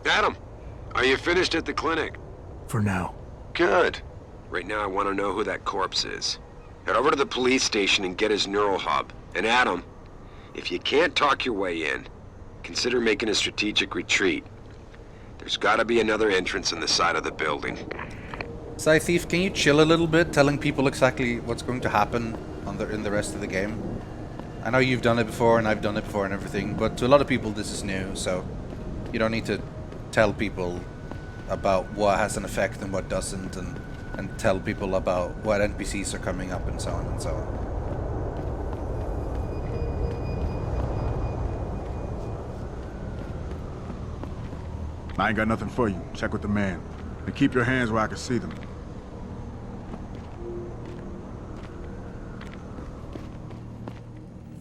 Adam, are you finished at the clinic? For now. Good. Right now I want to know who that corpse is. Head over to the police station and get his neural hub. And Adam, if you can't talk your way in, consider making a strategic retreat. There's gotta be another entrance in the side of the building. Scythe Thief, can you chill a little bit, telling people exactly what's going to happen in the rest of the game? I know you've done it before, and I've done it before and everything, but to a lot of people this is new, so you don't need to tell people about what has an effect and what doesn't, and tell people about what NPCs are coming up and so on and so on. I ain't got nothing for you. Check with the man. And keep your hands where I can see them.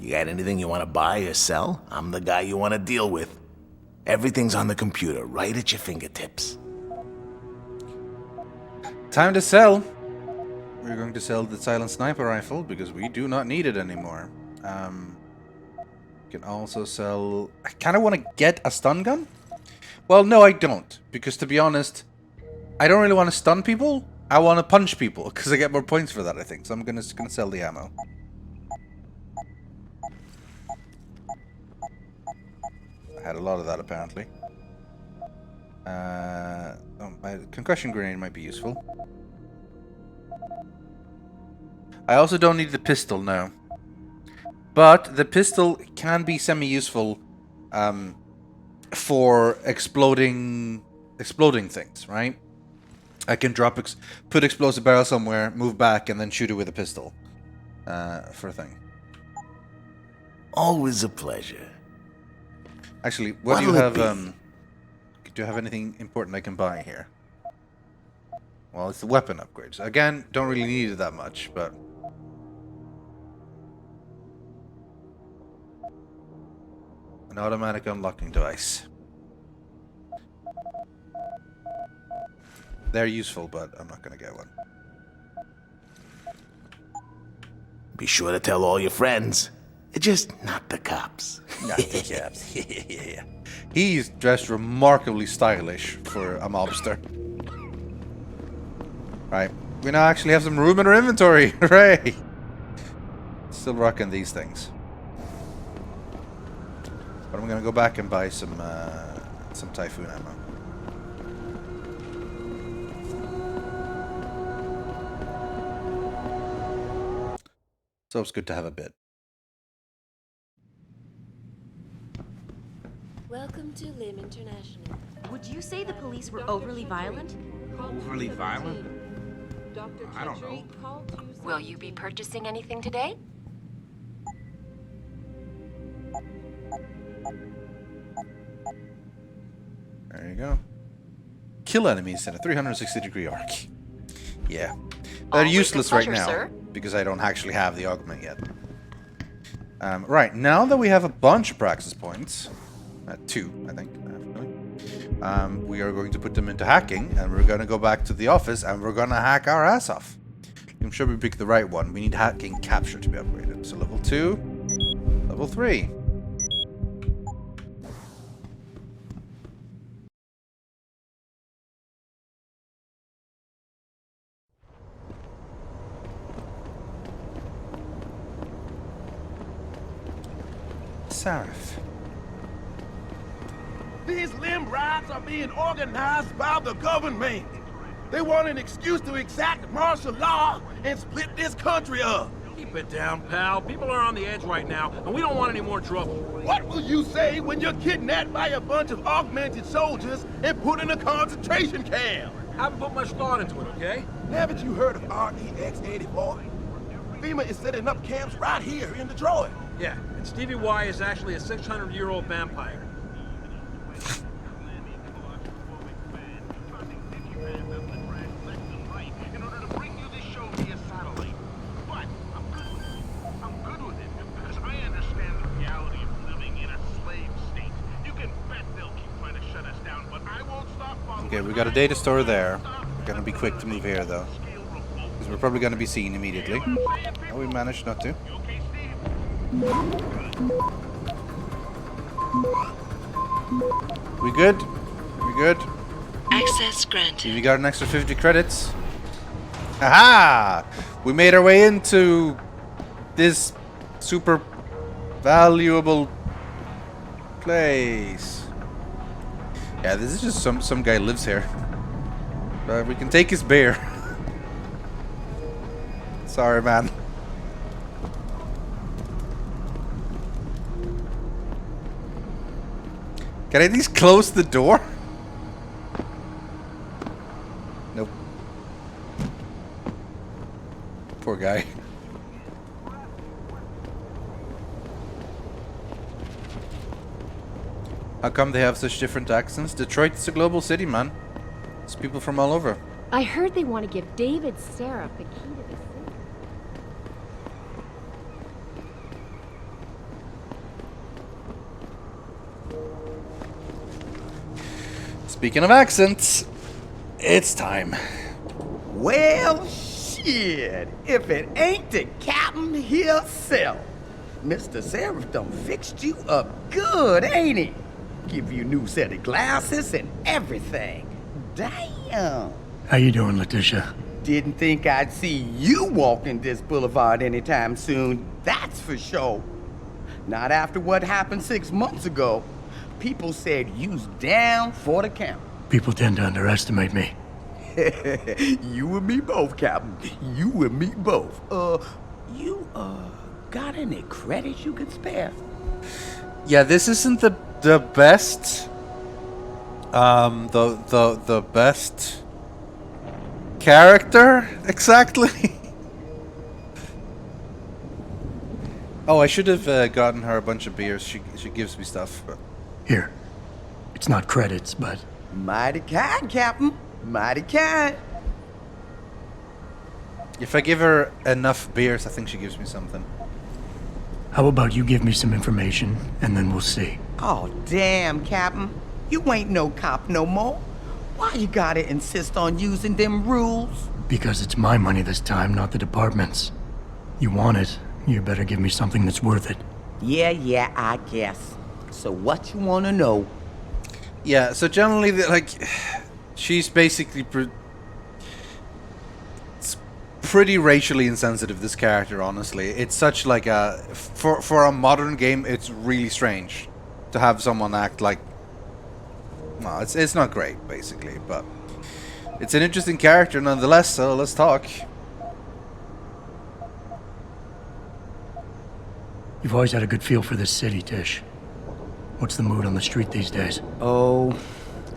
You got anything you want to buy or sell? I'm the guy you want to deal with. Everything's on the computer, right at your fingertips. Time to sell. We're going to sell the silent sniper rifle because we do not need it anymore. Can also sell... I kind of want to get a stun gun. Well, no, I don't. Because to be honest, I don't really want to stun people. I want to punch people because I get more points for that, I think. So I'm gonna sell the ammo. I had a lot of that apparently. Oh, my concussion grenade might be useful. I also don't need the pistol now. But the pistol can be semi-useful for exploding things, right? I can put explosive barrel somewhere, move back, and then shoot it with a pistol for a thing. Always a pleasure. Actually, what do you have? Do you have anything important I can buy here? Well, it's the weapon upgrades. Again, don't really need it that much, but an automatic unlocking device. They're useful, but I'm not gonna get one. Be sure to tell all your friends. Just not the cops. Not the cops. Yeah. He's dressed remarkably stylish for a mobster. Right. We now actually have some room in our inventory. Hooray! Still rocking these things. But I'm gonna go back and buy some Typhoon ammo. So it's good to have a bit. Welcome to Lim International. Would you say the police were overly violent? Overly violent? I don't know. Will you be purchasing anything today? There you go. Kill enemies in a 360-degree arc. Yeah. They're useless right now, sir. because I don't actually have the augment yet. Right, now that we have a bunch of praxis points, 2, I think, we are going to put them into hacking, and we're going to go back to the office, and we're going to hack our ass off. I'm sure we picked the right one. We need hacking capture to be upgraded. So level 2, level 3. Sarif. These limb riots are being organized by the government. They want an excuse to exact martial law and split this country up. Keep it down, pal. People are on the edge right now, and we don't want any more trouble. What will you say when you're kidnapped by a bunch of augmented soldiers and put in a concentration camp? I haven't put much thought into it, okay? Haven't you heard of REX-84? FEMA is setting up camps right here in Detroit. Yeah, and Stevie Y is actually a 600-year-old vampire. Okay, we got a data store there. We're gonna be quick to move here, though, because we're probably gonna be seen immediately. Oh, we managed not to. We good? We good. Access granted. You got an extra 50 credits. Aha! We made our way into this super valuable place. Yeah, this is just some guy lives here. We can take his beer. Sorry, man. Can I at least close the door? Nope. Poor guy. How come they have such different accents? Detroit is a global city, man. It's people from all over. I heard they want to give David Seraph the key to the city. Speaking of accents, it's time. Well, shit. If it ain't the captain himself. Mr. Seraph done fixed you up good, ain't he? Give you a new set of glasses and everything. Damn. How you doing, Letitia? Didn't think I'd see you walking this boulevard anytime soon, that's for sure. Not after what happened 6 months ago. People said you's down for the count. People tend to underestimate me. You and me both, Captain. You and me both. You got any credits you could spare? Yeah, this isn't the best. The best character exactly. Oh, I should have gotten her a bunch of beers. She gives me stuff. But... Here. It's not credits, but... Mighty kind, Captain. Mighty kind. If I give her enough beers, I think she gives me something. How about you give me some information, and then we'll see. Oh, damn, Captain. You ain't no cop no more. Why you gotta insist on using them rules? Because it's my money this time, not the department's. You want it, you better give me something that's worth it. Yeah, I guess. So what you wanna know? Yeah, so generally, like, she's basically it's pretty racially insensitive, this character, honestly. It's such like a... For a modern game, it's really strange to have someone act like... Well, it's not great, basically, but... It's an interesting character, nonetheless, so let's talk. You've always had a good feel for this city, Tish. What's the mood on the street these days? Oh,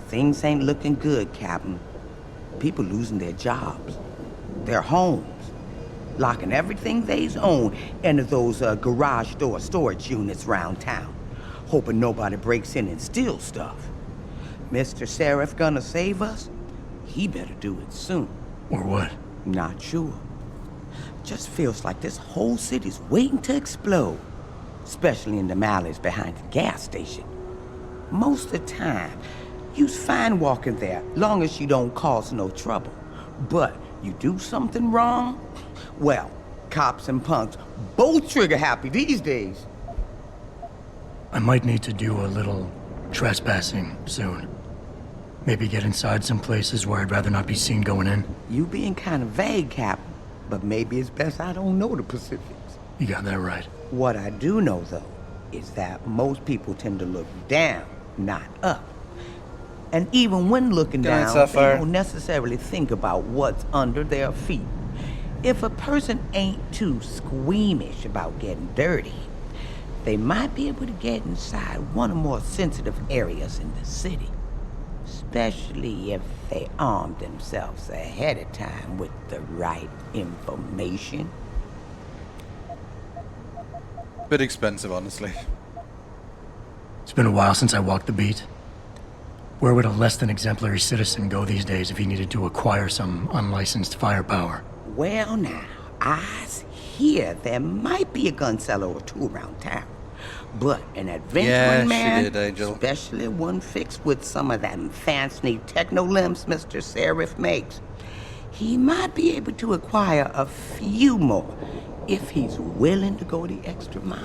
things ain't looking good, Captain. People losing their jobs, their homes, locking everything they's own into those garage door storage units round town, hoping nobody breaks in and steals stuff. Mr. Seraph gonna save us? He better do it soon. Or what? Not sure. Just feels like this whole city's waiting to explode. Especially in the alleys behind the gas station. Most of the time, you's fine walking there, long as you don't cause no trouble. But you do something wrong, well, cops and punks both trigger happy these days. I might need to do a little trespassing soon. Maybe get inside some places where I'd rather not be seen going in. You being kind of vague, Captain, but maybe it's best I don't know the Pacifics. You got that right. What I do know, though, is that most people tend to look down, not up. And even when looking down, they don't necessarily think about what's under their feet. If a person ain't too squeamish about getting dirty, they might be able to get inside one of the more sensitive areas in the city. Especially if they arm themselves ahead of time with the right information. Bit expensive, honestly. It's been a while since I walked the beat. Where would a less than exemplary citizen go these days if he needed to acquire some unlicensed firepower? Well now, I hear there might be a gun seller or two around town. But an adventuring man, she did, Angel. especially one fixed with some of them fancy techno-limbs Mr. Seraph makes, he might be able to acquire a few more if he's willing to go the extra mile.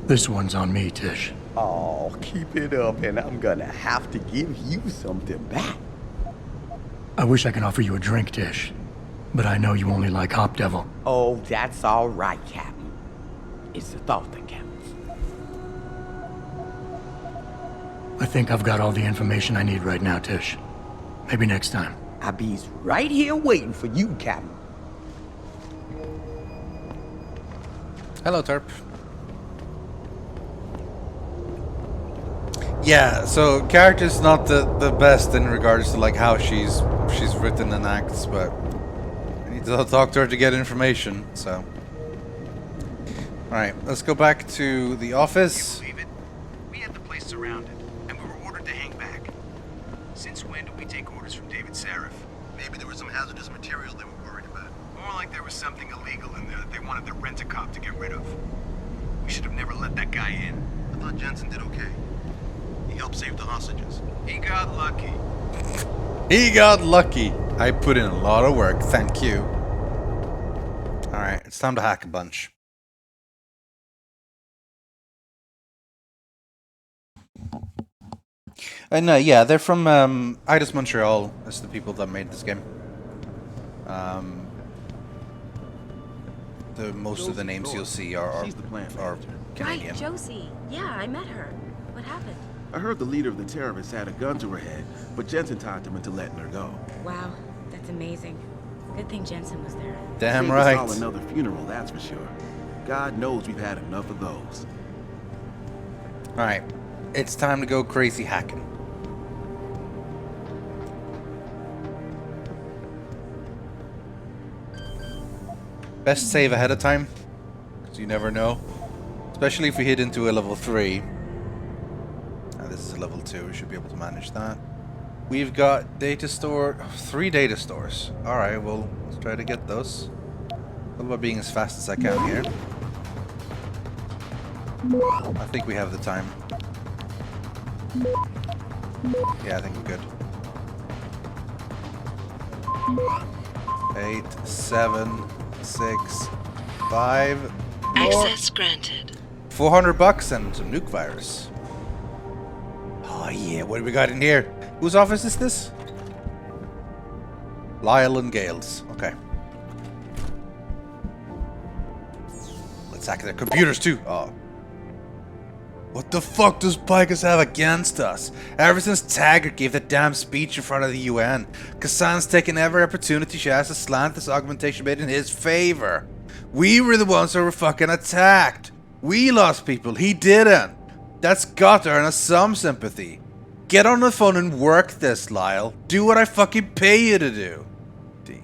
This one's on me, Tish. Oh, keep it up and I'm gonna have to give you something back. I wish I could offer you a drink, Tish. But I know you only like Hop Devil. Oh, that's all right, Captain. It's the thought that counts. I think I've got all the information I need right now, Tish. Maybe next time. I'll be right here waiting for you, Captain. Hello, Terp. Yeah, so character's not the best in regards to like how she's written and acts, but I need to talk to her to get information, so. Alright, let's go back to the office. Can you believe it? We had the place surrounded, and we were ordered to hang back. Since when do we take orders from David Seraph? Maybe there was some hazardous material they were worried about. More like there was something illegal in there that they wanted the rent-a-cop to get rid of. We should have never let that guy in. I thought Jensen did okay. He helped save the hostages. He got lucky. He got lucky. I put in a lot of work, thank you. Alright, it's time to hack a bunch. And yeah, they're from Eidos Montreal. That's the people that made this game. Most of the names you'll see are Canadian. Right, Josie. Yeah, I met her. What happened? I heard the leader of the terrorists had a gun to her head, but Jensen talked him into letting her go. Wow, that's amazing. Good thing Jensen was there. Damn Saved right. us all another funeral, that's for sure. God knows we've had enough of those. Alright, it's time to go crazy hacking. Best save ahead of time, because you never know. Especially if we hit into a level 3. This is a level 2, we should be able to manage that. We've got data store, 3 data stores. Alright, well, let's try to get those. What about being as fast as I can here? I think we have the time. Yeah, I think we're good. 8, 7, 6, 5, 4. Access granted. $400 and some nuke virus. Oh yeah, what do we got in here? Whose office is this? Lyle and Gale's. Okay. Let's hack their computers too. Oh. What the fuck does Pikus have against us? Ever since Taggart gave that damn speech in front of the UN, Kassan's taken every opportunity she has to slant this augmentation bit in his favor. We were the ones who were fucking attacked. We lost people, he didn't. That's got to earn us some sympathy. Get on the phone and work this, Lyle. Do what I fucking pay you to do. D.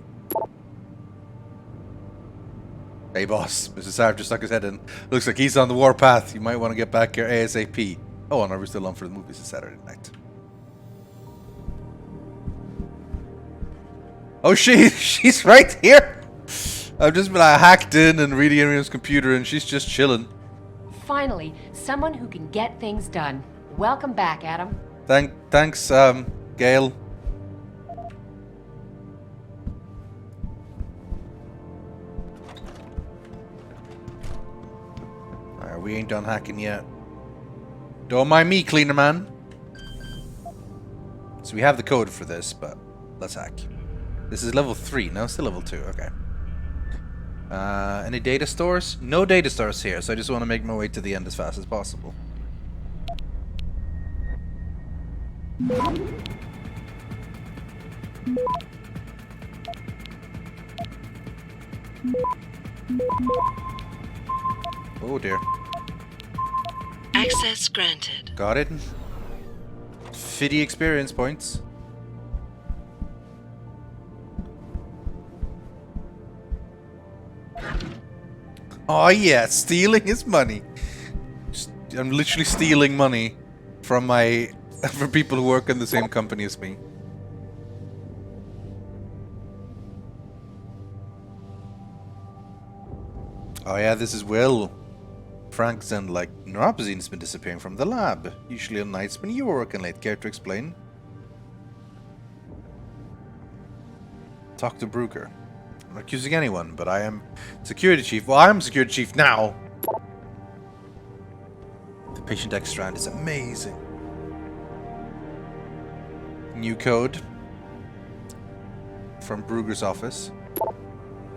Hey boss, Mr. Sarv just stuck his head in. Looks like he's on the warpath. You might want to get back here ASAP. Oh, and are we still on for the movies this Saturday night? Oh, she's right here. I've just been hacked in and reading Arian's computer, and she's just chilling. Finally, someone who can get things done. Welcome back, Adam. Thanks, Gale. Alright, we ain't done hacking yet. Don't mind me, cleaner man. So we have the code for this, but let's hack. This is level 3. No, still level 2. Okay. Any data stores? No data stores here, so I just want to make my way to the end as fast as possible. Oh dear. Access granted. Got it. 50 experience points. Oh yeah, stealing his money. I'm literally stealing money from from people who work in the same company as me. Oh yeah, this is Will. Frank's and like Neuropozine's been disappearing from the lab. Usually on nights when you were working late. Care to explain? Talk to Brugger. I'm not accusing anyone, but I am security chief. Well, I'm security chief now. The Patient X strand is amazing. New code from Brugger's office.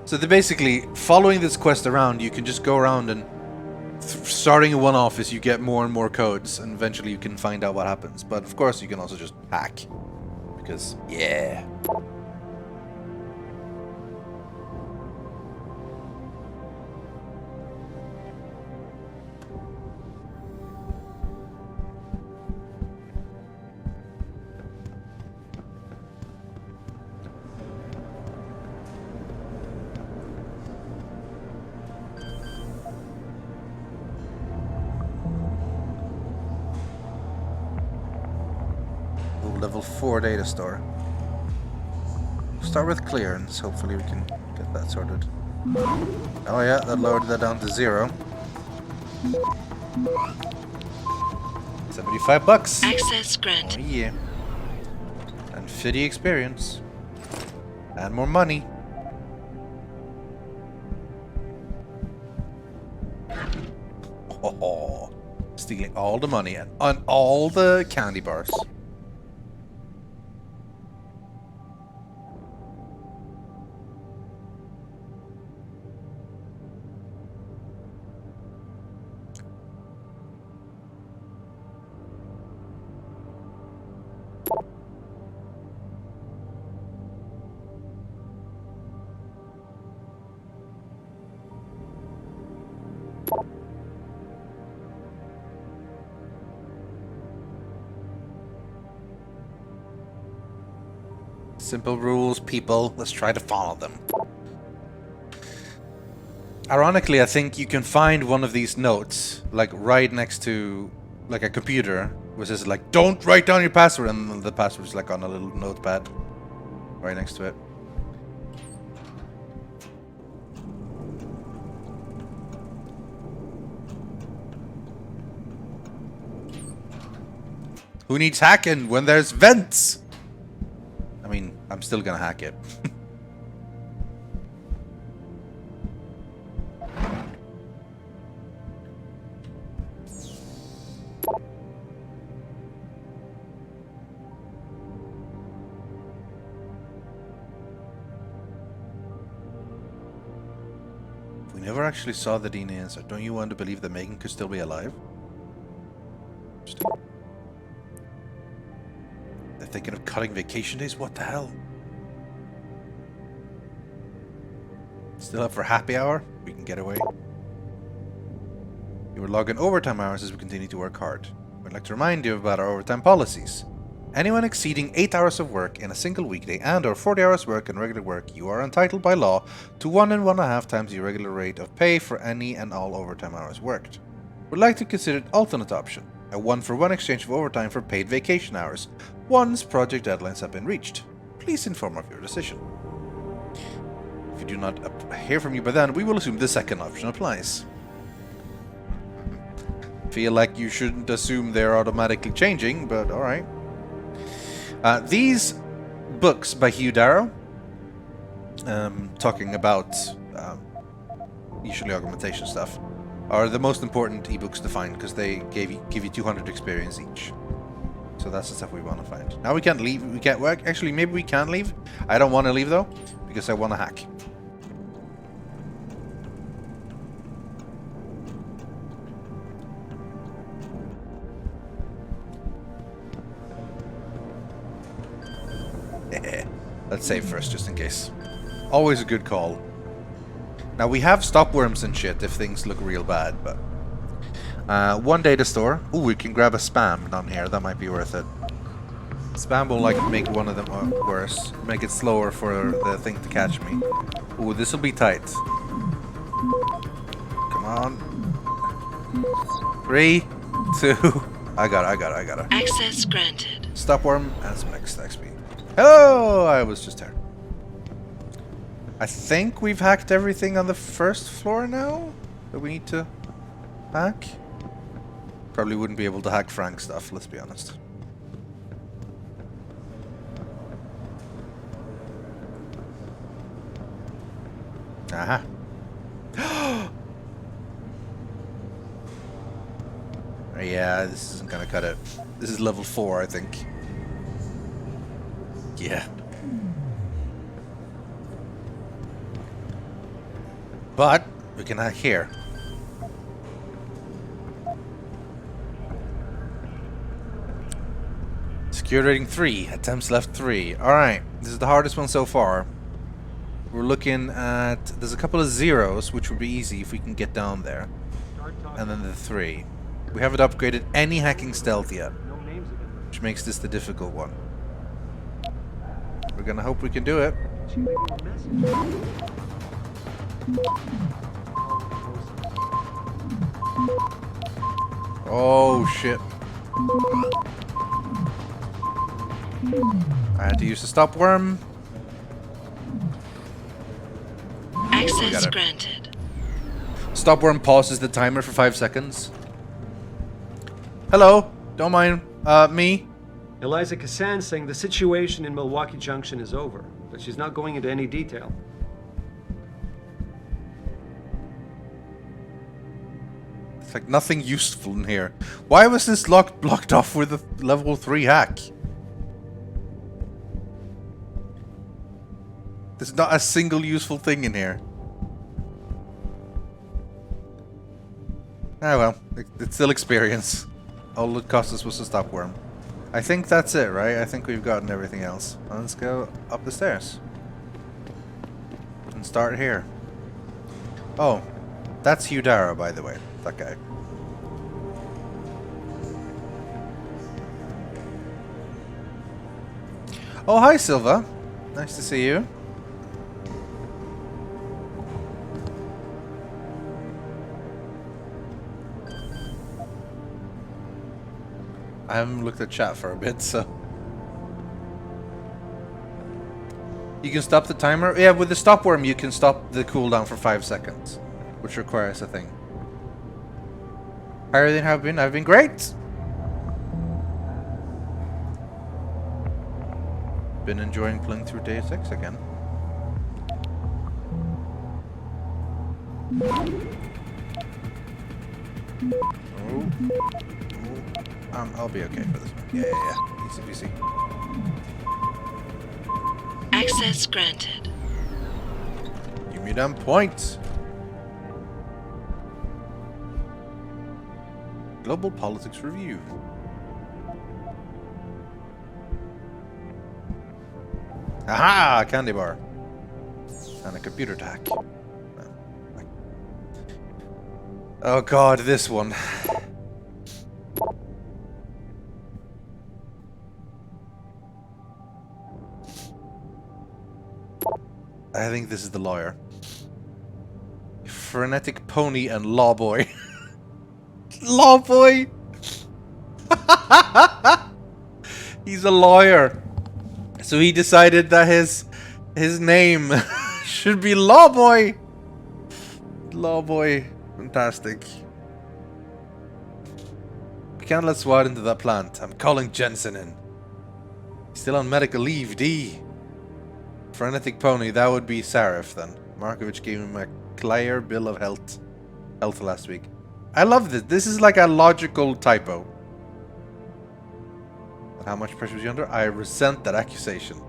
So they're basically following this quest around. You can just go around and starting in one office, you get more and more codes, and eventually you can find out what happens. But of course, you can also just hack because yeah. Level 4 data store. Start with clearance. Hopefully we can get that sorted. Oh yeah, that lowered that down to 0. $75. Access granted. Oh yeah. And 50 experience. And more money. Oh, stealing all the money and on all the candy bars. Simple rules, people. Let's try to follow them. Ironically, I think you can find one of these notes, like right next to, like a computer, which says like, "Don't write down your password," and the password is like on a little notepad, right next to it. Who needs hacking when there's vents? I mean, I'm still gonna hack it. We never actually saw the DNA answer. Don't you want to believe that Megan could still be alive? Interesting. They're thinking of cutting vacation days? What the hell? Still up for happy hour? We can get away. You will log in overtime hours as we continue to work hard. We'd like to remind you about our overtime policies. Anyone exceeding 8 hours of work in a single weekday and or 40 hours work in regular work, you are entitled by law to 1 and 1.5 times your regular rate of pay for any and all overtime hours worked. We'd like to consider an alternate option, a 1-for-1 exchange of overtime for paid vacation hours, once project deadlines have been reached. Please inform of your decision. If you do not hear from you by then, we will assume the second option applies. Feel like you shouldn't assume they're automatically changing, but alright. These books by Hugh Darrow, talking about usually augmentation stuff, are the most important ebooks to find because they give you 200 experience each. So that's the stuff we want to find. Now we can't leave. We can't work. Actually, maybe we can leave. I don't want to leave though because I want to hack. Let's save first, just in case. Always a good call. Now we have stopworms and shit if things look real bad, but... one data store. Ooh, we can grab a spam down here. That might be worth it. Spam will like make one of them worse. Make it slower for the thing to catch me. Ooh, this will be tight. Come on. 3, 2... I got it. Access granted. Stopworm and some extra XP. Hello! I was just there. I think we've hacked everything on the first floor now that we need to hack. Probably wouldn't be able to hack Frank's stuff, let's be honest. Aha. Yeah, this isn't gonna cut it. This is level 4, I think. Yeah. But we can hack here. Security rating 3. Attempts left 3. Alright, this is the hardest one so far. We're looking at... There's a couple of zeros, which would be easy if we can get down there. And then the 3. We haven't upgraded any hacking stealth yet, which makes this the difficult one. We're gonna hope we can do it. Oh shit. I had to use the stop worm. Access granted. Stop worm pauses the timer for 5 seconds. Hello, don't mind me. Eliza Cassan saying the situation in Milwaukee Junction is over, but she's not going into any detail. It's like nothing useful in here. Why was this blocked off with a level 3 hack? There's not a single useful thing in here. Ah well, it's still experience. All it cost us was a stop worm. I think that's it, right? I think we've gotten everything else. Let's go up the stairs. And start here. Oh, that's Hudara, by the way. That guy. Oh, hi, Silva. Nice to see you. I haven't looked at chat for a bit, so... You can stop the timer? Yeah, with the stop worm you can stop the cooldown for 5 seconds. Which requires a thing. Higher than have been? I've been great! Been enjoying playing through Deus Ex again. Oh. I'll be okay for this one. Yeah. Easy peasy. Access granted. Give me them points. Global Politics Review. Aha! Candy bar. And a computer tack. Oh god, this one. I think this is the lawyer. Frenetic Pony and Lawboy. Lawboy! He's a lawyer. So he decided that his name should be Lawboy. Lawboy. Fantastic. We can't let SWAT into that plant. I'm calling Jensen in. He's still on medical leave, D. Frenetic Pony, that would be Sarif then. Markovich gave him a clear bill of health last week. I love this. This is like a logical typo. But how much pressure was you under? I resent that accusation.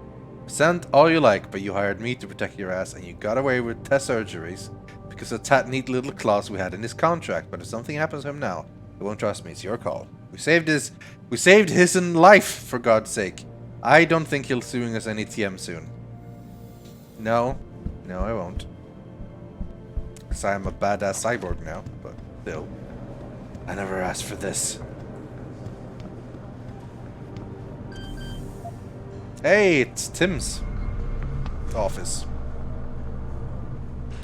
Resent all you like, but you hired me to protect your ass and you got away with test surgeries because of that neat little clause we had in his contract. But if something happens to him now, you won't trust me. It's your call. We saved his life, for God's sake. I don't think he'll suing us any TM soon. No, I won't. Because I'm a badass cyborg now, but still. I never asked for this. Hey, it's Tim's office.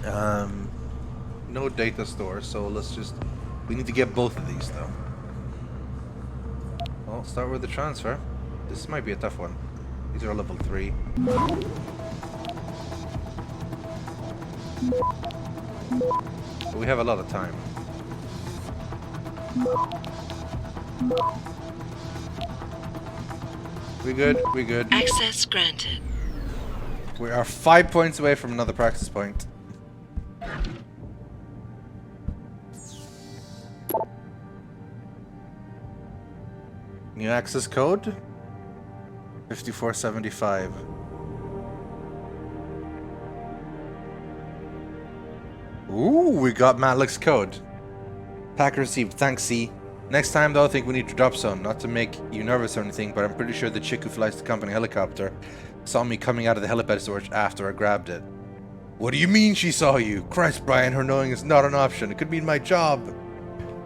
No data store, so let's just... We need to get both of these, though. Well, start with the transfer. This might be a tough one. These are level 3. But we have a lot of time. We good? We good. Access granted. We are 5 points away from another practice point. New access code? 5475. Ooh, we got Malik's code. Pack received. Thanks, C. Next time, though, I think we need to drop some. Not to make you nervous or anything, but I'm pretty sure the chick who flies the company helicopter saw me coming out of the helipad storage after I grabbed it. What do you mean she saw you? Christ, Brian, her knowing is not an option. It could mean my job.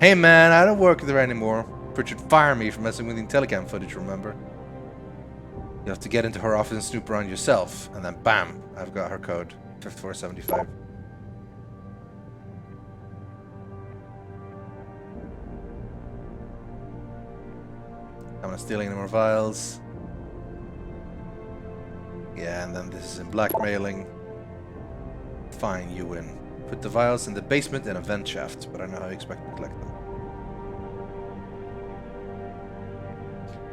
Hey, man, I don't work there anymore. Pritchard fired me for messing with the telecam footage, remember? You have to get into her office and snoop around yourself. And then, bam, I've got her code. 5475. I'm not stealing any more vials. Yeah, and then this is in blackmailing. Fine, you win. Put the vials in the basement in a vent shaft, but I know how you expect to collect them.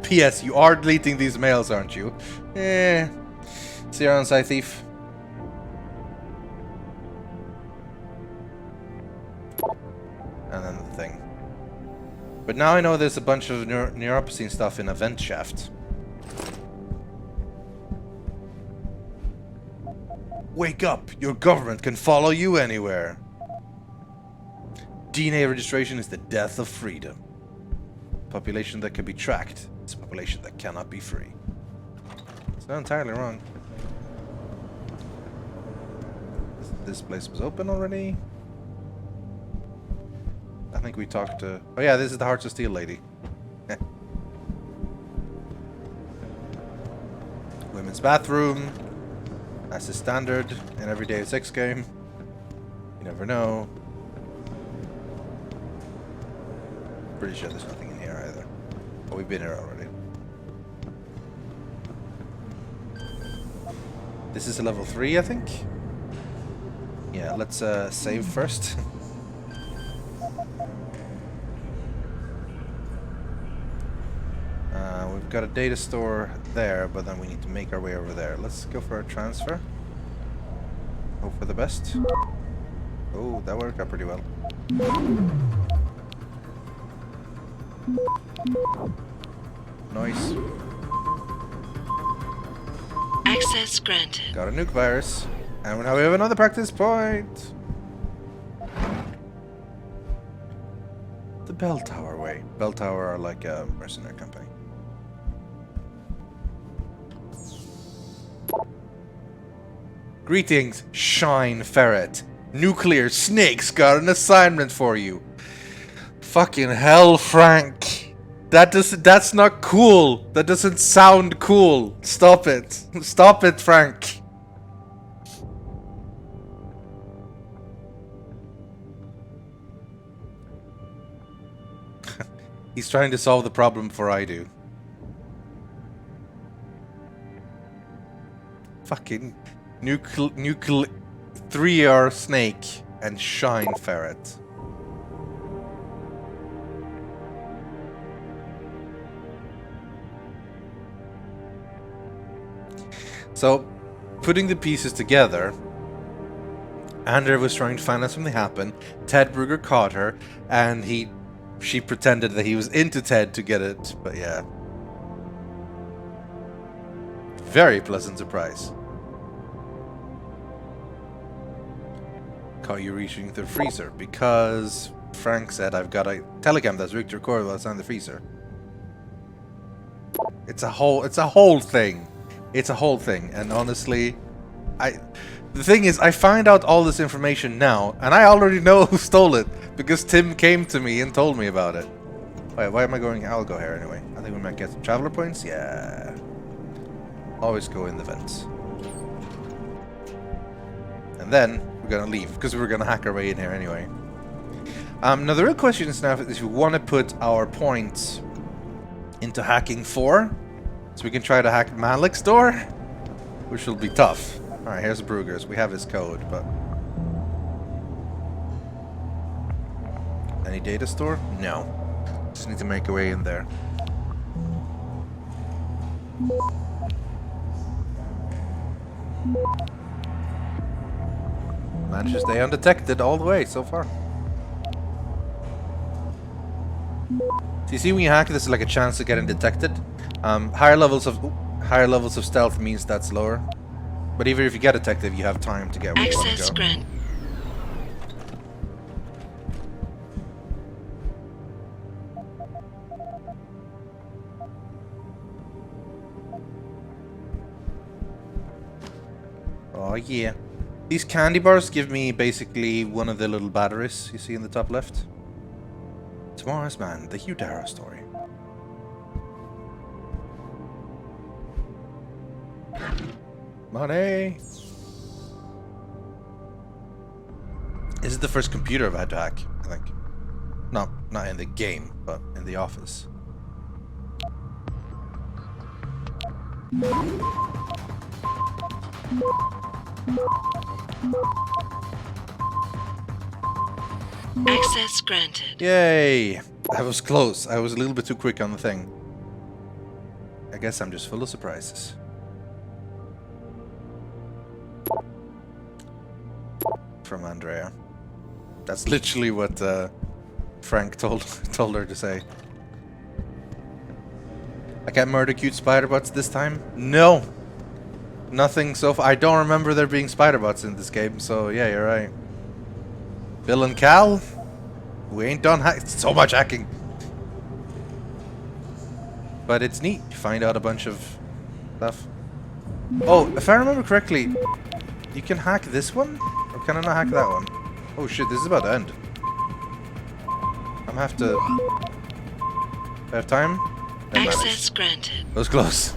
P.S. You are deleting these mails, aren't you? Eh. See you around, Side Thief. And then the thing. But now I know there's a bunch of neuropsine stuff in a vent shaft. Wake up! Your government can follow you anywhere! DNA registration is the death of freedom. Population that can be tracked is a population that cannot be free. It's not entirely wrong. This place was open already? I think we talked to... Oh yeah, this is the Hearts of Steel lady. Women's bathroom. That's the standard in every Deus Ex game. You never know. Pretty sure there's nothing in here either. But we've been here already. This is a level 3, I think. Yeah, let's save first. We've got a data store there, but then we need to make our way over there. Let's go for a transfer. Hope for the best. Oh, that worked out pretty well. Nice. Access granted. Got a nuke virus. And now we have another practice point. The Bell Tower way. Bell Tower are like a mercenary company. Greetings, Shine Ferret. Nuclear Snake's got an assignment for you. Fucking hell, Frank. That's not cool. That doesn't sound cool. Stop it. Stop it, Frank. He's trying to solve the problem before I do. Fucking nuclear 3R Snake and Shine Ferret. So, putting the pieces together, Andrea was trying to find out something happened. Ted Brugger caught her, and she pretended that he was into Ted to get it. But yeah, very pleasant surprise. Caught you reaching the freezer because Frank said I've got a telecam that's rigged to record while it's on the freezer. It's a whole thing. It's a whole thing, and honestly, the thing is, I find out all this information now, and I already know who stole it, because Tim came to me and told me about it. Wait, why am I going? I'll go here anyway. I think we might get some traveler points. Yeah. Always go in the vents. And then, we're gonna leave, because we're gonna hack our way in here anyway. Now the real question is now if we want to put our points into hacking 4, so we can try to hack Malik's door, which will be tough. Alright, here's Brugger's. We have his code, but... Any data store? No. Just need to make our way in there. Managed to stay undetected all the way so far. So you see, when you hack, this is like a chance of getting detected. Higher levels of stealth means that's lower. But even if you get detected, you have time to get where you want to go. Oh yeah. These candy bars give me basically one of the little batteries you see in the top left. Tomorrow's Man, the Hugh Darrow story. Money! This is the first computer I've had to hack, I think. Not in the game, but in the office. Access granted. Yay! That was close. I was a little bit too quick on the thing. I guess I'm just full of surprises. From Andrea. That's literally what Frank told her to say. I can't murder cute spider bots this time? No! Nothing so far. I don't remember there being spider bots in this game, so yeah, you're right. Bill and Cal? We ain't done so much hacking. But it's neat. You find out a bunch of stuff. Oh, if I remember correctly, you can hack this one? Or can I not hack that one? Oh shit, this is about to end. I'm gonna have to... I have time? Access granted. That was close.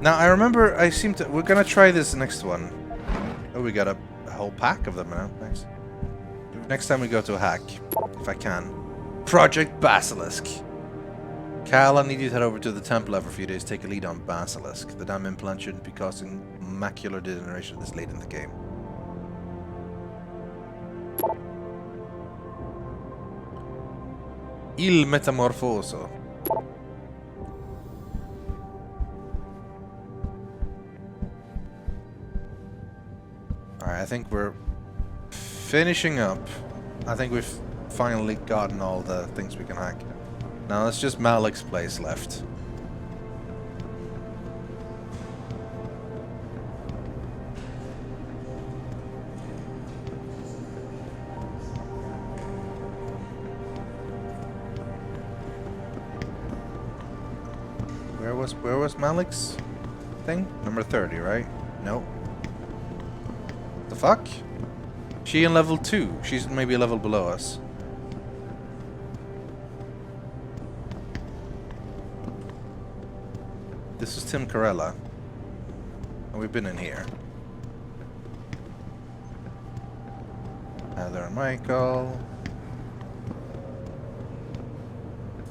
Now, I remember I seem to... We're gonna try this next one. Oh, we got a whole pack of them now. Thanks. Next time we go to a hack, if I can. Project Basilisk. Cal, I need you to head over to the temple every few days. Take a lead on Basilisk. The damn implant shouldn't be causing macular degeneration this late in the game. Il Metamorfoso. Alright, I think we're finishing up. I think we've finally gotten all the things we can hack. Now it's just Malik's place left. Where was Malik's thing? Number 30, right? Nope. The fuck? She in level 2. She's maybe a level below us. This is Tim Carella. And we've been in here. Heather and Michael.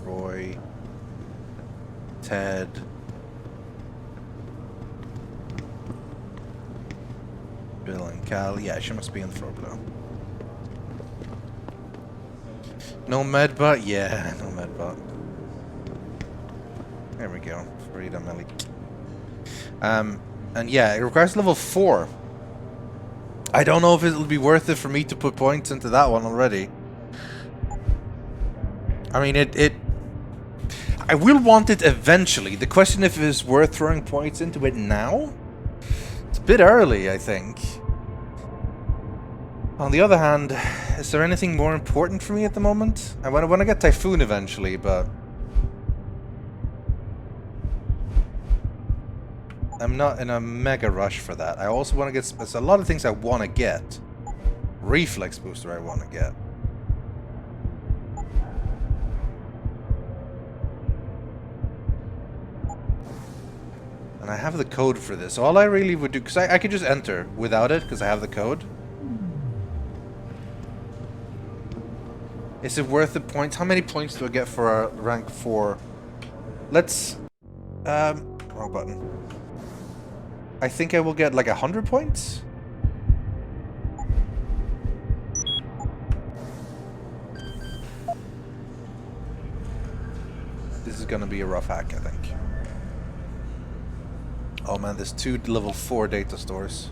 Roy. Ted. Bill and Cal. Yeah, she must be in the floor below. No medbot? Yeah, no medbot. There we go. Freedom Malik. And yeah, it requires level 4. I don't know if it'll be worth it for me to put points into that one already. I mean, I will want it eventually. The question if it's worth throwing points into it now? It's a bit early, I think. On the other hand, is there anything more important for me at the moment? I want to get Typhoon eventually, but... I'm not in a mega rush for that. I also want to get... There's a lot of things I want to get. Reflex booster I want to get. And I have the code for this. All I really would do... Because I could just enter without it, because I have the code. Is it worth the points? How many points do I get for a rank 4? Let's... wrong button. I think I will get like 100 points? This is gonna be a rough hack, I think. Oh man, there's 2 level 4 data stores.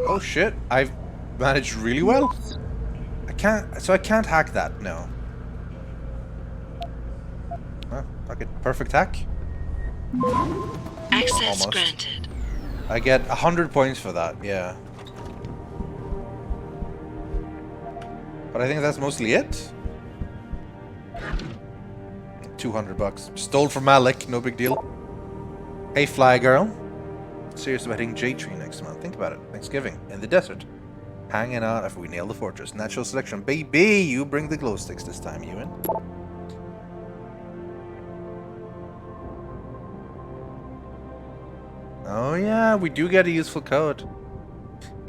Oh shit, I've managed really well. I can't. So I can't hack that. No. Huh, okay, perfect hack. Access Almost. granted. I get 100 points for that. Yeah. But I think that's mostly it. 200 bucks. Stole from Malik. No big deal. Hey, Fly Girl. Serious about hitting J-Tree next month. Think about it. Thanksgiving. In the desert. Hanging out after we nail the fortress. Natural selection. Baby, you bring the glow sticks this time, Ewan. Oh yeah, we do get a useful code.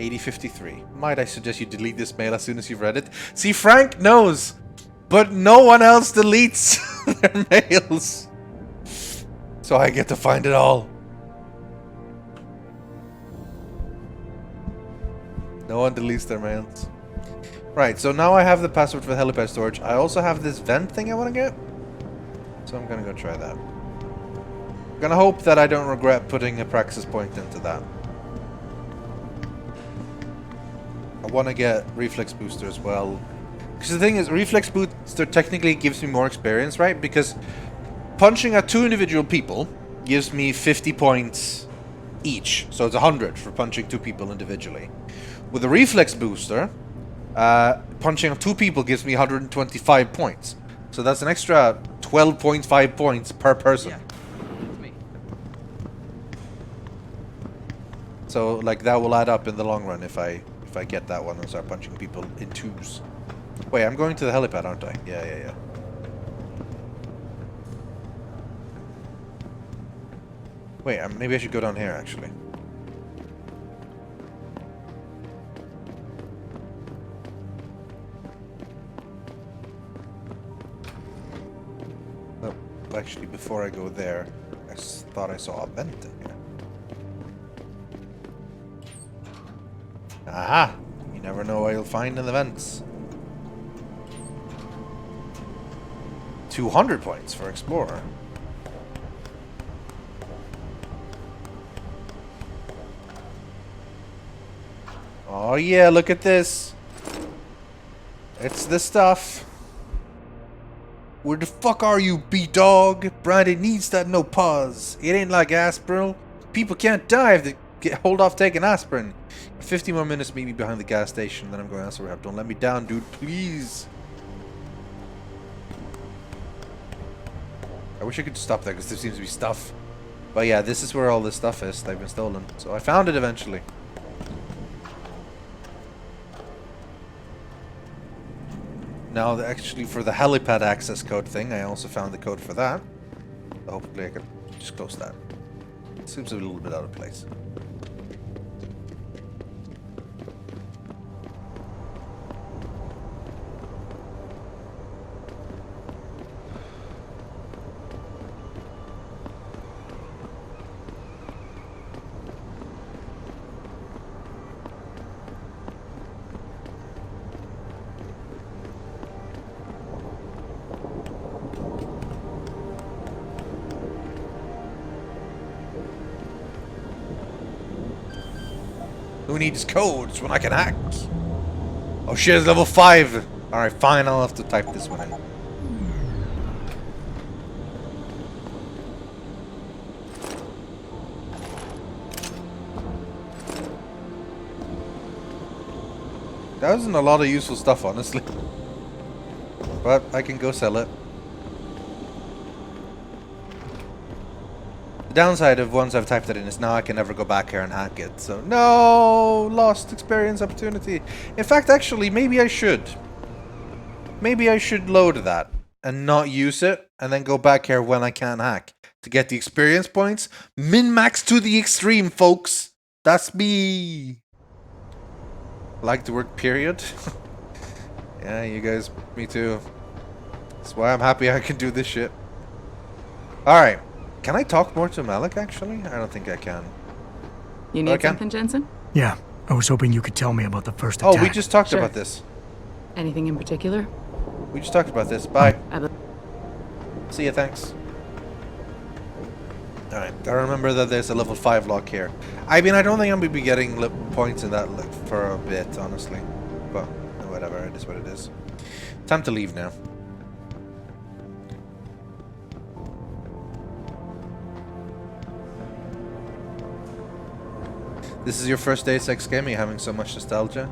8053. Might I suggest you delete this mail as soon as you've read it? See, Frank knows, but no one else deletes their mails. So I get to find it all. No one deletes their mails. Right, so now I have the password for the helipad storage. I also have this vent thing I want to get. So I'm gonna go try that. I'm gonna hope that I don't regret putting a praxis point into that. I want to get reflex booster as well. Because the thing is, reflex booster technically gives me more experience, right? Because punching at 2 individual people gives me 50 points each. So it's 100 for punching 2 people individually. With a reflex booster, punching at 2 people gives me 125 points. So that's an extra 12.5 points per person. Yeah. So like that will add up in the long run if I get that one and start punching people in 2s. Wait, I'm going to the helipad, aren't I? Yeah. Wait, maybe I should go down here actually. Oh, actually, before I go there, I thought I saw a vent in here. Aha! You never know what you'll find in the vents. 200 points for Explorer. Oh yeah, look at this. It's the stuff. Where the fuck are you, B-Dog? Brandy needs that no pause. It ain't like aspirin. People can't die if they hold off taking aspirin. 50 more minutes, meet me behind the gas station, then I'm going elsewhere. Don't let me down, dude, please. I wish I could stop there because there seems to be stuff. But yeah, this is where all this stuff is. They've been stolen. So I found it eventually. Now, actually, for the helipad access code thing, I also found the code for that. So hopefully I can just close that. It seems a little bit out of place. Who needs codes when I can hack? Oh shit, it's level 5! Alright, fine, I'll have to type this one in. That wasn't a lot of useful stuff, honestly. But I can go sell it. The downside of once I've typed it in is now I can never go back here and hack it. So, no! Lost experience opportunity. In fact, actually, maybe I should. Maybe I should load that and not use it and then go back here when I can hack to get the experience points. Min-max to the extreme, folks. That's me. Like the word period. Yeah, you guys, me too. That's why I'm happy I can do this shit. Alright. Can I talk more to Malik, actually? I don't think I can. You need something, Jensen? Yeah. I was hoping you could tell me about the first attack. Oh, we just talked about this. Anything in particular? We just talked about this. Bye. See ya, thanks. Alright, I remember that there's a level 5 lock here. I mean, I don't think I'm going to be getting points in that for a bit, honestly. But, whatever. It is what it is. Time to leave now. This is your first Deus Ex game? Are you having so much nostalgia?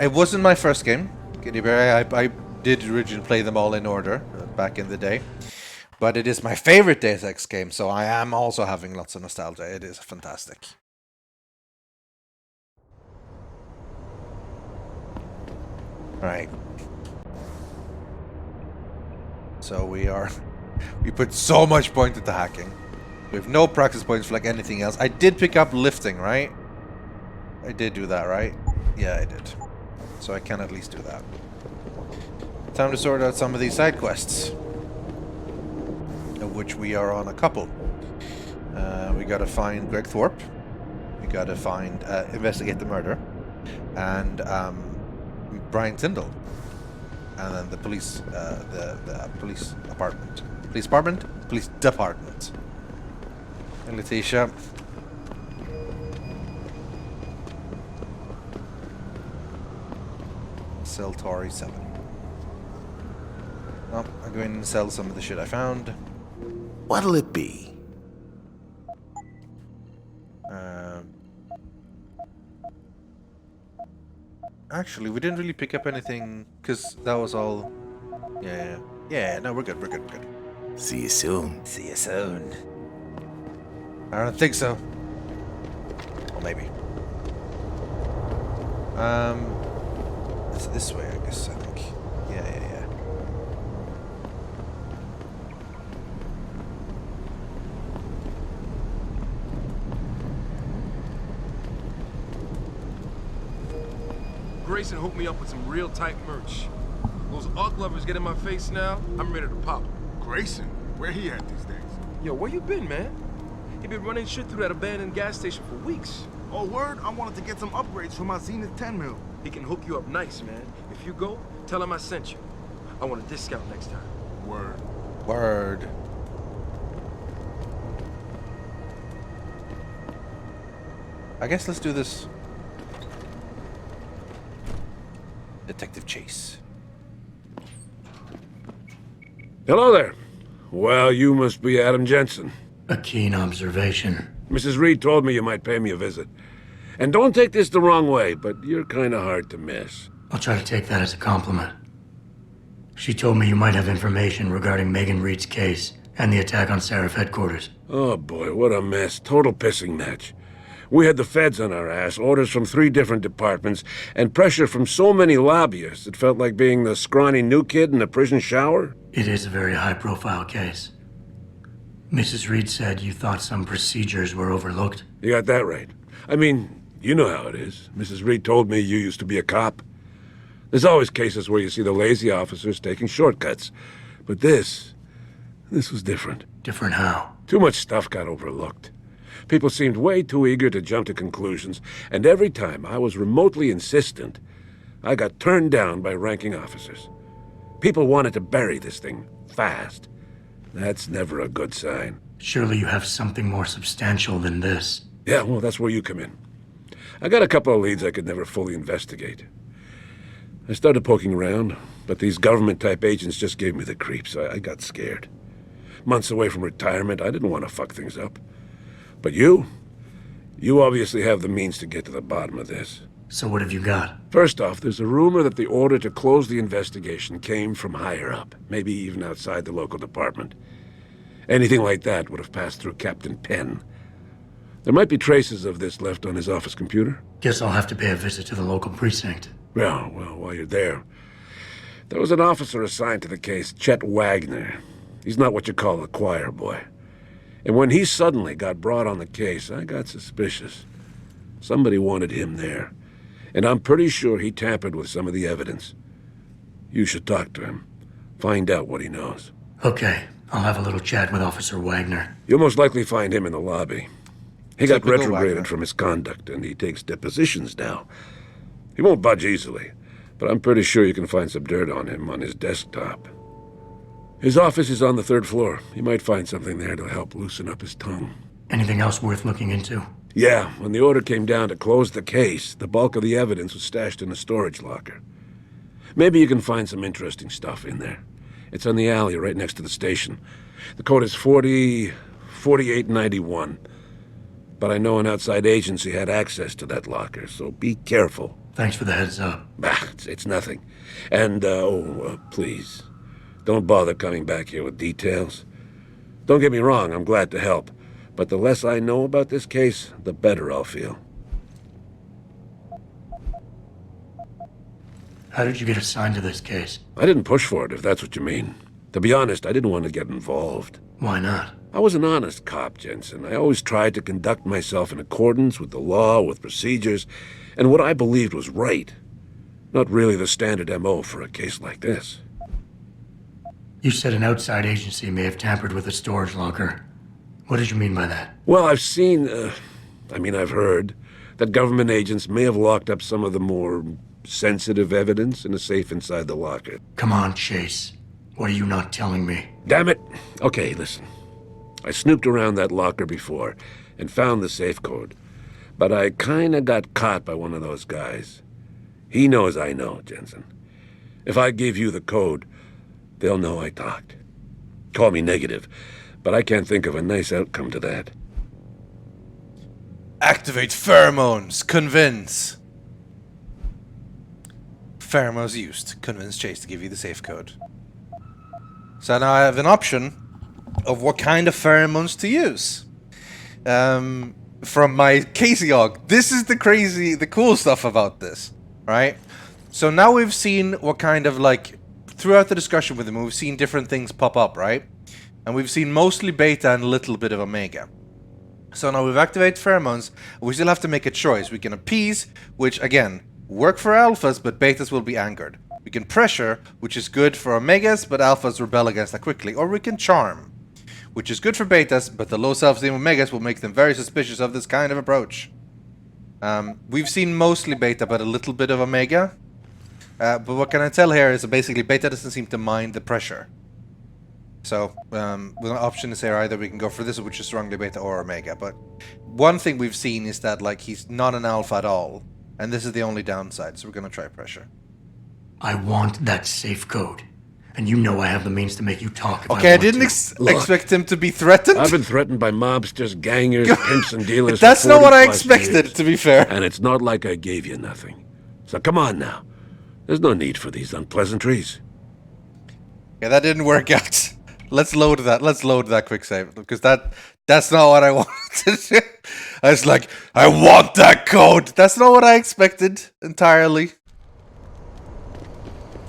It wasn't my first game. I did originally play them all in order back in the day. But it is my favorite Deus Ex game, so I am also having lots of nostalgia. It is fantastic. Alright. So we put so much point into hacking. We have no practice points for like anything else. I did pick up lifting, right? I did do that, right? Yeah, I did. So I can at least do that. Time to sort out some of these side quests. Of which we are on a couple. We gotta find Greg Thorpe. We gotta find, investigate the murder. And, Brian Tyndall. And then the police, the police apartment. Police apartment? Police department. And Letitia. Sell Tori 7. Oh, I'm going to sell some of the shit I found. What'll it be? Actually, we didn't really pick up anything, because that was all... Yeah, no, we're good. See you soon. See you soon. I don't think so. Well, maybe. It's this way, I guess, I think. Yeah. Grayson hooked me up with some real tight merch. Those Ark lovers get in my face now, I'm ready to pop. Grayson? Where he at these days? Yo, where you been, man? He been running shit through that abandoned gas station for weeks. Oh, word? I wanted to get some upgrades for my Zenith 10 mil. He can hook you up nice, man. If you go, tell him I sent you. I want a discount next time. Word. I guess let's do this. Detective Chase. Hello there. Well, you must be Adam Jensen. A keen observation. Mrs. Reed told me you might pay me a visit. And don't take this the wrong way, but you're kind of hard to miss. I'll try to take that as a compliment. She told me you might have information regarding Megan Reed's case and the attack on Seraph headquarters. Oh boy, what a mess. Total pissing match. We had the feds on our ass, orders from 3 different departments, and pressure from so many lobbyists it felt like being the scrawny new kid in a prison shower. It is a very high-profile case. Mrs. Reed said you thought some procedures were overlooked. You got that right. I mean, you know how it is. Mrs. Reed told me you used to be a cop. There's always cases where you see the lazy officers taking shortcuts. But this was different. Different how? Too much stuff got overlooked. People seemed way too eager to jump to conclusions, and every time I was remotely insistent, I got turned down by ranking officers. People wanted to bury this thing fast. That's never a good sign. Surely you have something more substantial than this. Yeah, well, that's where you come in. I got a couple of leads I could never fully investigate. I started poking around, but these government-type agents just gave me the creeps. I got scared. Months away from retirement, I didn't want to fuck things up. But you obviously have the means to get to the bottom of this. So what have you got? First off, there's a rumor that the order to close the investigation came from higher up, maybe even outside the local department. Anything like that would have passed through Captain Penn. There might be traces of this left on his office computer. Guess I'll have to pay a visit to the local precinct. Well, while you're there, there was an officer assigned to the case, Chet Wagner. He's not what you call a choir boy. And when he suddenly got brought on the case, I got suspicious. Somebody wanted him there. And I'm pretty sure he tampered with some of the evidence. You should talk to him. Find out what he knows. Okay, I'll have a little chat with Officer Wagner. You'll most likely find him in the lobby. He got Typical retrograded Wagner. from his conduct, and he takes depositions now. He won't budge easily, but I'm pretty sure you can find some dirt on him on his desktop. His office is on the 3rd floor. You might find something there to help loosen up his tongue. Anything else worth looking into? Yeah, when the order came down to close the case, the bulk of the evidence was stashed in a storage locker. Maybe you can find some interesting stuff in there. It's on the alley right next to the station. The code is 4891. But I know an outside agency had access to that locker, so be careful. Thanks for the heads up. It's nothing. And, please, don't bother coming back here with details. Don't get me wrong, I'm glad to help. But the less I know about this case, the better I'll feel. How did you get assigned to this case? I didn't push for it, if that's what you mean. To be honest, I didn't want to get involved. Why not? I was an honest cop, Jensen. I always tried to conduct myself in accordance with the law, with procedures, and what I believed was right. Not really the standard MO for a case like this. You said an outside agency may have tampered with a storage locker. What did you mean by that? Well, I've heard that government agents may have locked up some of the more sensitive evidence in a safe inside the locker. Come on, Chase. What are you not telling me? Damn it! Okay, listen. I snooped around that locker before and found the safe code. But I kinda got caught by one of those guys. He knows I know, Jensen. If I give you the code, they'll know I talked. Call me negative, but I can't think of a nice outcome to that. Activate pheromones. Convince. Pheromones used. Convince Chase to give you the safe code. So now I have an option of what kind of pheromones to use. From my Casey Og. This is the cool stuff about this, right? So now we've seen what kind of, like, throughout the discussion with him, we've seen different things pop up, right? And we've seen mostly beta and a little bit of omega. So now we've activated pheromones. We still have to make a choice. We can appease, which, again, work for alphas, but betas will be angered. We can pressure, which is good for omegas, but alphas rebel against that quickly. Or we can charm, which is good for betas, but the low self-esteem omegas will make them very suspicious of this kind of approach. We've seen mostly beta, but a little bit of omega. But what can I tell here is that basically beta doesn't seem to mind the pressure. So, with an option is here, either we can go for this, which is strongly beta, or omega. But one thing we've seen is that, like, he's not an alpha at all. And this is the only downside, so we're going to try pressure. I want that safe code. And you know I have the means to make you talk if okay, I want didn't expect him to be threatened. I've been threatened by mobsters, gangers, pimps, and dealers. That's not what I 40+ expected, years. to be fair. And it's not like I gave you nothing. So come on now. There's no need for these unpleasantries. Yeah, that didn't work out. Let's load that. Let's load that quick save, because that's not what I wanted to do. I was like, I want that code. That's not what I expected entirely.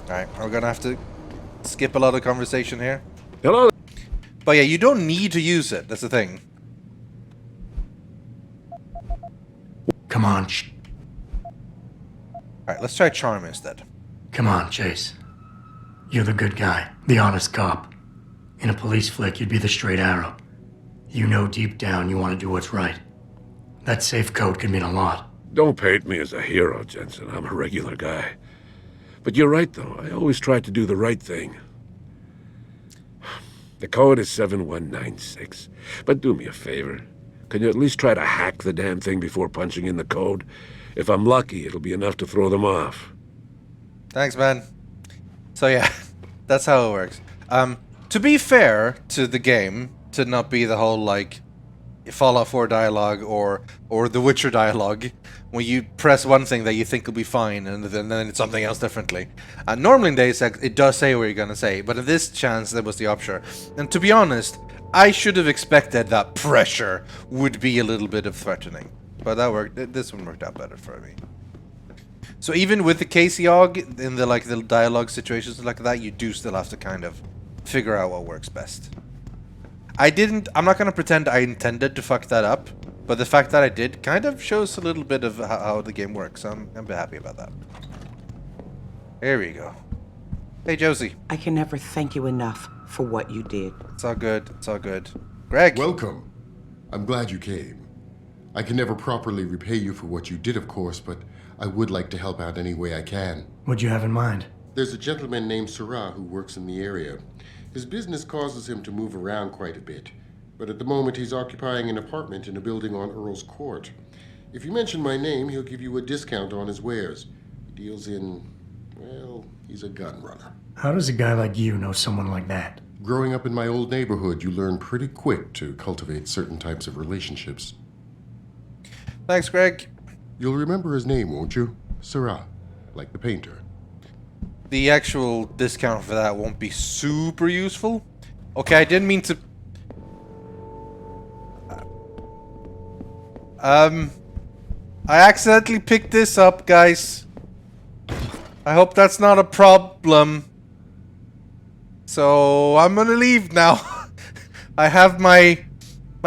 Alright, we're gonna have to skip a lot of conversation here. Hello. But yeah, you don't need to use it. That's the thing. Come on. Alright, let's try charm instead. Come on, Chase. You're the good guy, the honest cop. In a police flick, you'd be the straight arrow. You know deep down you want to do what's right. That safe code could mean a lot. Don't paint me as a hero, Jensen. I'm a regular guy. But you're right, though. I always try to do the right thing. The code is 7196. But do me a favor. Can you at least try to hack the damn thing before punching in the code? If I'm lucky, it'll be enough to throw them off. Thanks, man. So yeah, that's how it works. To be fair to the game, to not be the whole, like, Fallout 4 dialogue or The Witcher dialogue, when you press one thing that you think will be fine and then it's something else differently. Normally in Deus Ex, it does say what you're gonna say, but in this chance, there was the option. And to be honest, I should have expected that pressure would be a little bit of threatening. But that worked. This one worked out better for me. So even with the KCOG, in the dialogue situations like that, you do still have to kind of figure out what works best. I'm not gonna pretend I intended to fuck that up, but the fact that I did kind of shows a little bit of how the game works. So I'm happy about that. Here we go. Hey, Josie. I can never thank you enough for what you did. It's all good. It's all good. Greg. Welcome. I'm glad you came. I can never properly repay you for what you did, of course, but I would like to help out any way I can. What'd you have in mind? There's a gentleman named Sarah who works in the area. His business causes him to move around quite a bit. but at the moment he's occupying an apartment in a building on Earl's Court. If you mention my name, he'll give you a discount on his wares. He deals in, well, he's a gun runner. How does a guy like you know someone like that? Growing up in my old neighborhood, you learn pretty quick to cultivate certain types of relationships. Thanks, Greg. You'll remember his name, won't you? Syrah, like the painter. The actual discount for that won't be super useful. Okay, I didn't mean to... I accidentally picked this up, guys. I hope that's not a problem. So, I'm gonna leave now. I have my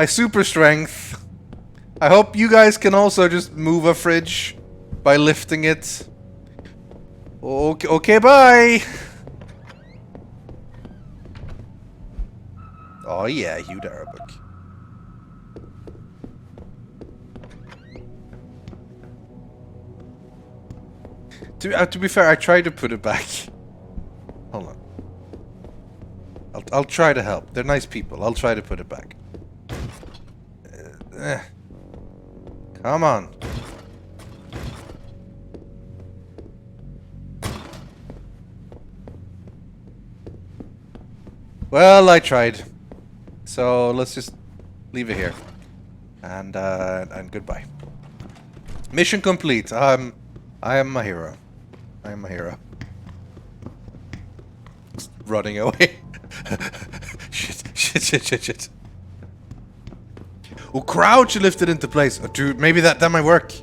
super strength. I hope you guys can also just move a fridge by lifting it. Okay, bye! Oh yeah, Hugh Arabic. To be fair, I tried to put it back. Hold on. I'll try to help. They're nice people. I'll try to put it back. Come on. Well, I tried. So let's just leave it here. And goodbye. Mission complete. I am a hero. I am a hero. Just running away. Shit. Oh, crouch lifted into place. Oh, dude, maybe that might work.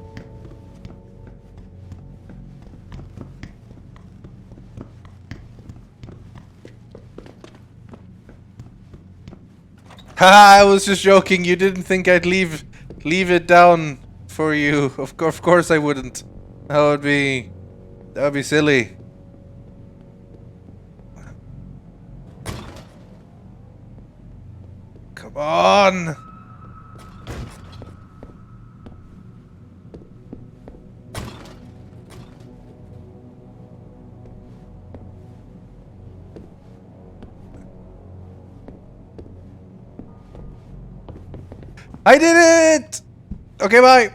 Haha, I was just joking. You didn't think I'd leave it down for you. Of course I wouldn't. That would be silly. Come on. I did it! Okay, bye.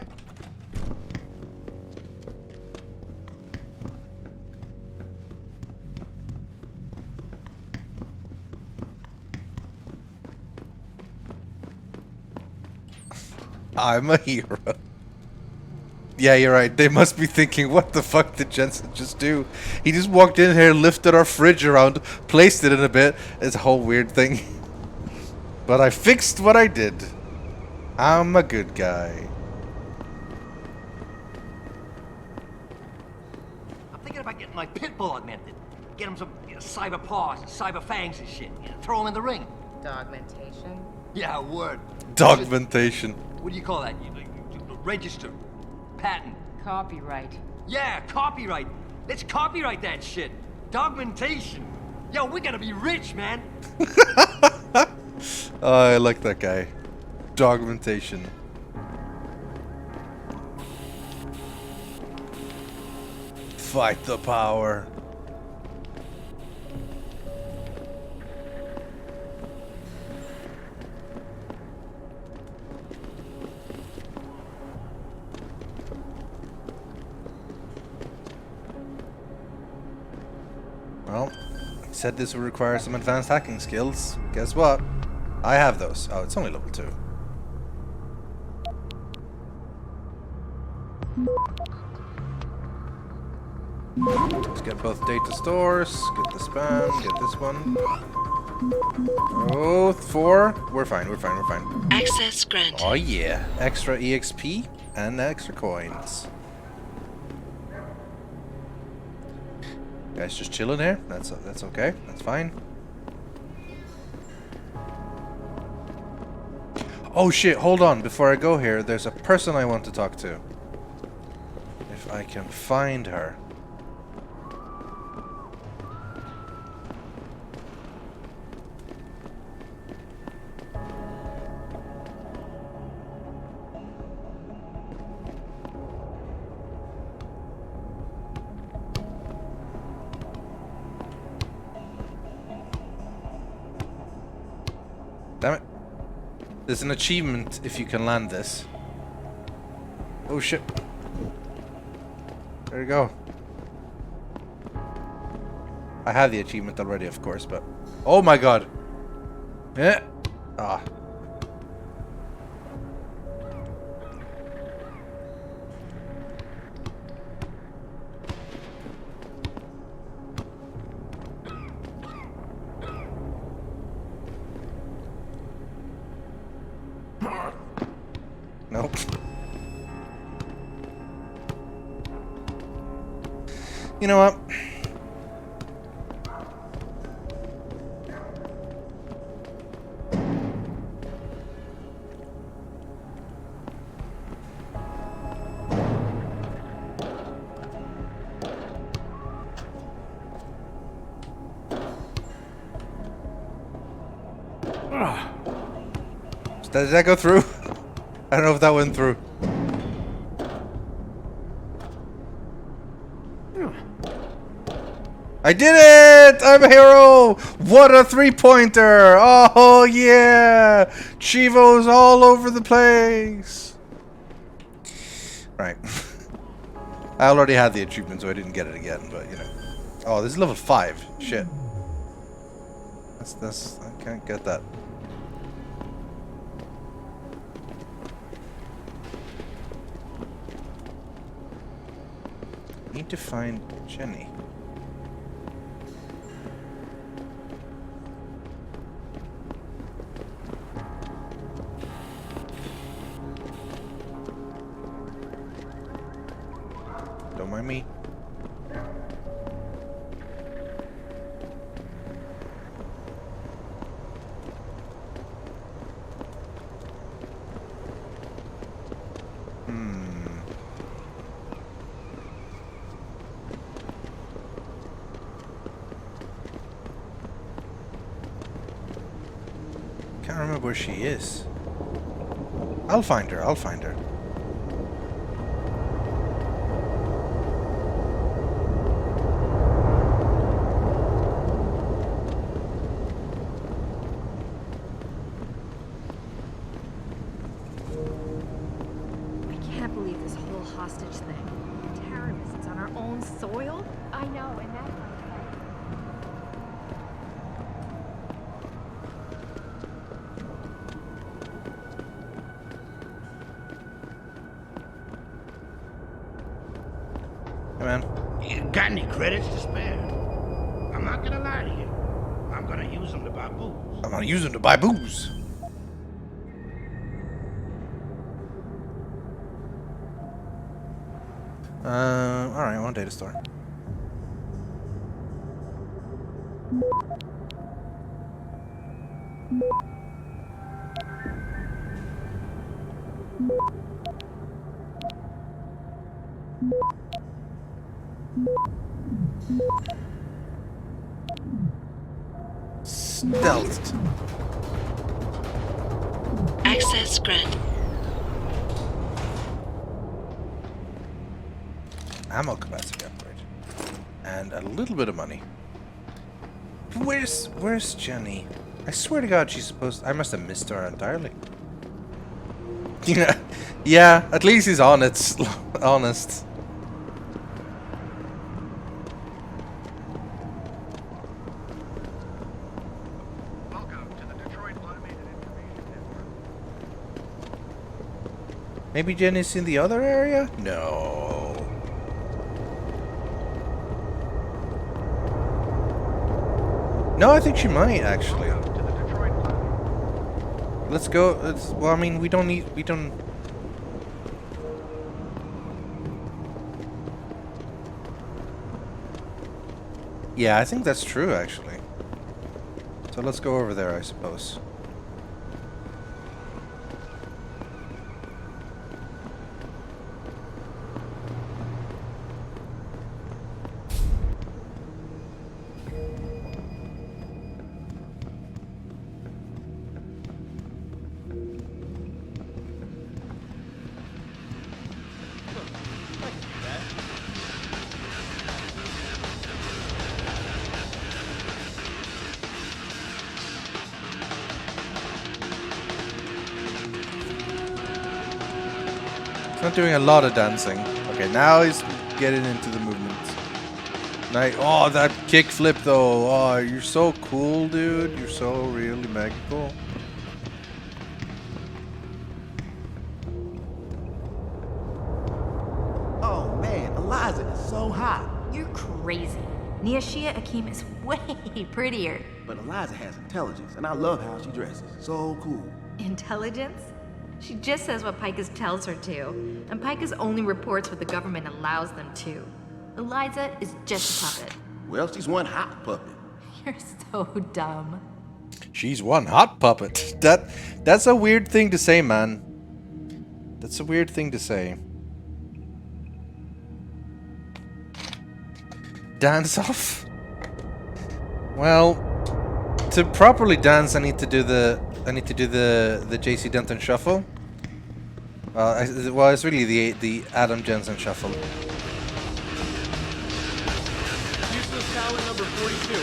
I'm a hero. Yeah, you're right. They must be thinking, what the fuck did Jensen just do? He just walked in here, lifted our fridge around, placed it in a bit. It's a whole weird thing. But I fixed what I did. I'm a good guy. I'm thinking about getting my pit bull augmented. Get him some cyber paws, cyber fangs and shit. Throw him in the ring. Dogmentation? Yeah, word. Dogmentation. What do you call that? Register. Patent. Copyright. Yeah, copyright. Let's copyright that shit. Dogmentation. Yo, we're gonna be rich, man. Oh, I like that guy. Dogmentation. Fight the power. Well, he said this would require some advanced hacking skills. Guess what? I have those. Oh, it's only level 2. Let's get both data stores, get the spam, get this one. Oh, 4. We're fine. Access granted. Oh yeah. Extra EXP and extra coins. Guys just chilling here. That's okay. That's fine. Oh shit, hold on. Before I go here, there's a person I want to talk to. If I can find her. Damn it. There's an achievement if you can land this. Oh shit. There you go. I had the achievement already, of course, but... Oh my god! Eh! Ah. Nope. You know what? Does that go through? I don't know if that went through. I did it! I'm a hero! What a three-pointer! Oh yeah! Chivo's all over the place! Right. I already had the achievement, so I didn't get it again, but you know. Oh, this is level 5. Shit. That's I can't get that. Need to find Jenny. Don't mind me. Can't remember where she is. I'll find her. I'll find her. I can't believe this whole hostage thing. Terrorists on our own soil? I know, and that... Man. You got any credits to spare? I'm not gonna lie to you. I'm gonna use them to buy booze. I'm gonna use them to buy booze. Alright, one data store. Stealthed. Access granted. Ammo capacity upgrade. And a little bit of money. Where's Jenny? I swear to God she's supposed... I must have missed her entirely. Yeah, at least he's honest. Honest. Maybe Jenny's in the other area? No. No, I think she might actually. Let's go. Well, I mean, we don't. Yeah, I think that's true actually. So let's go over there, I suppose. not doing a lot of dancing. Okay, now he's getting into the movements. Like, oh, that kick flip though. Oh, you're so cool, dude. You're so really mega cool. Oh man, Eliza is so hot. You're crazy. Niashia Akeem is way prettier. But Eliza has intelligence, and I love how she dresses. So cool. Intelligence? She just says what Pikus tells her to, and Pikus only reports what the government allows them to. Eliza is just a puppet. Well, she's one hot puppet. You're so dumb. She's one hot puppet. That's a weird thing to say, man. That's a weird thing to say. Dance off? Well, to properly dance, I need to do the JC Denton shuffle. Well, it's really the Adam Jensen shuffle. Useless talent number 42.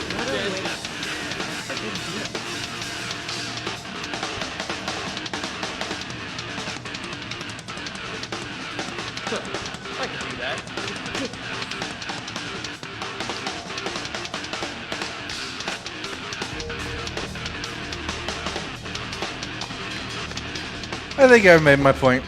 I can do that. I think I've made my point.